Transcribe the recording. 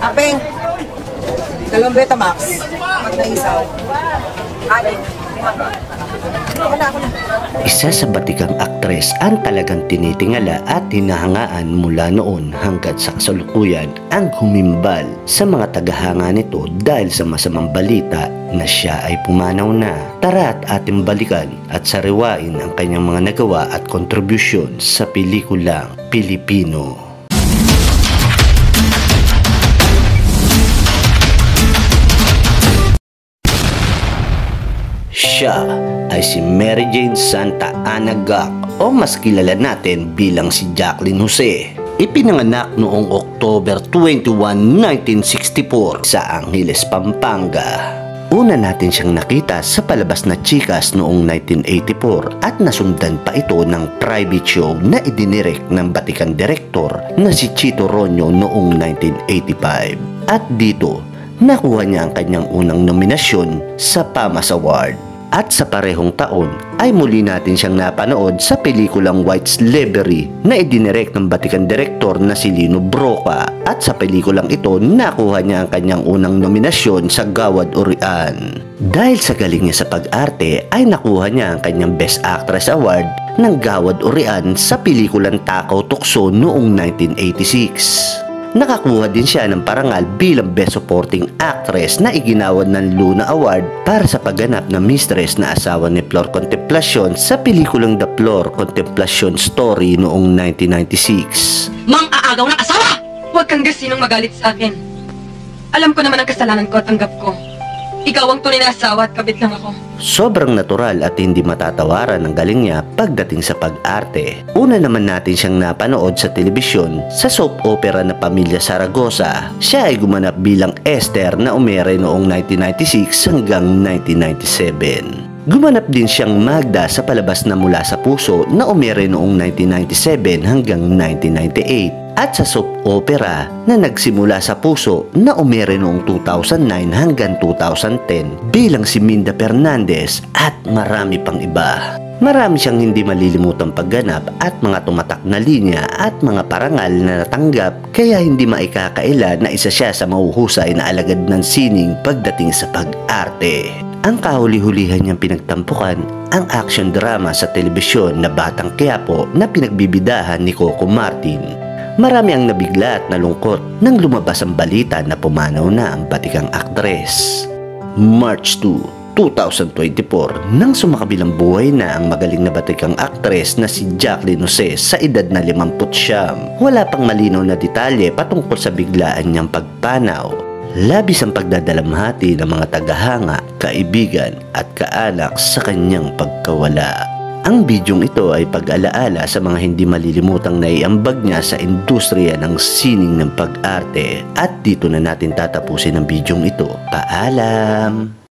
Apeng, 2 Betamax. Pag naisaw. Anin. Isa sa batikang aktres ang talagang tinitingala at hinahangaan mula noon hanggang sa kasalukuyan ang humimbal sa mga tagahanga nito dahil sa masamang balita na siya ay pumanaw na. Tara at ating balikan at sariwain ang kanyang mga nagawa at kontribusyon sa pelikulang Pilipino. Siya ay si Mary Jane Santa Ana Gac o mas kilala natin bilang si Jacqueline Jose. Ipinanganak noong October 21, 1964 sa Angeles, Pampanga. Una natin siyang nakita sa palabas na Chikas noong 1984 at nasundan pa ito ng private show na idinirect ng Batikan director na si Chito Ronyo noong 1985. At dito, nakuha niya ang kanyang unang nominasyon sa PAMAS Award. At sa parehong taon ay muli natin siyang napanood sa pelikulang White Slavery na idinirect ng Batikan director na si Lino Broca. At sa pelikulang ito nakuha niya ang kanyang unang nominasyon sa Gawad Urian. Dahil sa galing niya sa pag-arte ay nakuha niya ang kanyang Best Actress Award ng Gawad Urian sa pelikulang Takaw Tukso noong 1986. Nakakuha din siya ng parangal bilang Best Supporting Actress na iginawad ng Luna Award para sa pagganap na mistress na asawa ni Flor Contemplacion sa pelikulang The Flor Contemplacion Story noong 1996. Mang-aagaw ng asawa! Huwag kang gasinong magalit sa akin. Alam ko naman ang kasalanan ko at tanggap ko. Ikaw ang tunay na asawa at kabit lang ako. Sobrang natural at hindi matatawaran ang galing niya pagdating sa pag-arte. Una naman natin siyang napanood sa telebisyon sa soap opera na Pamilya Zaragoza. Siya ay gumanap bilang Esther na umere noong 1996 hanggang 1997. Gumanap din siyang Magda sa palabas na Mula sa Puso na umere noong 1997 hanggang 1998. At sa soap opera na Nagsimula sa Puso na umere noong 2009 hanggang 2010 bilang si Minda Fernandez at marami pang iba. Marami siyang hindi malilimutang pagganap at mga tumatak na linya at mga parangal na natanggap kaya hindi maikakaila na isa siya sa mahuhusay na alagad ng sining pagdating sa pag-arte. Ang kahuli-hulihan niyang pinagtampukan ang action drama sa telebisyon na Batang Quiapo na pinagbibidahan ni Coco Martin. Marami ang nabigla at nalungkot nang lumabas ang balita na pumanaw na ang batikang aktres. March 2, 2024 nang sumakabilang buhay na ang magaling na batikang aktres na si Jacqueline Jose sa edad na 59. Wala pang malinaw na detalye patungkol sa biglaan niyang pagpanaw. Labis ang pagdadalamhati ng mga tagahanga, kaibigan at kaanak sa kanyang pagkawala. Ang bidyong ito ay pag-alaala sa mga hindi malilimutang naiambag niya sa industriya ng sining ng pag-arte. At dito na natin tatapusin ang bidyong ito. Paalam!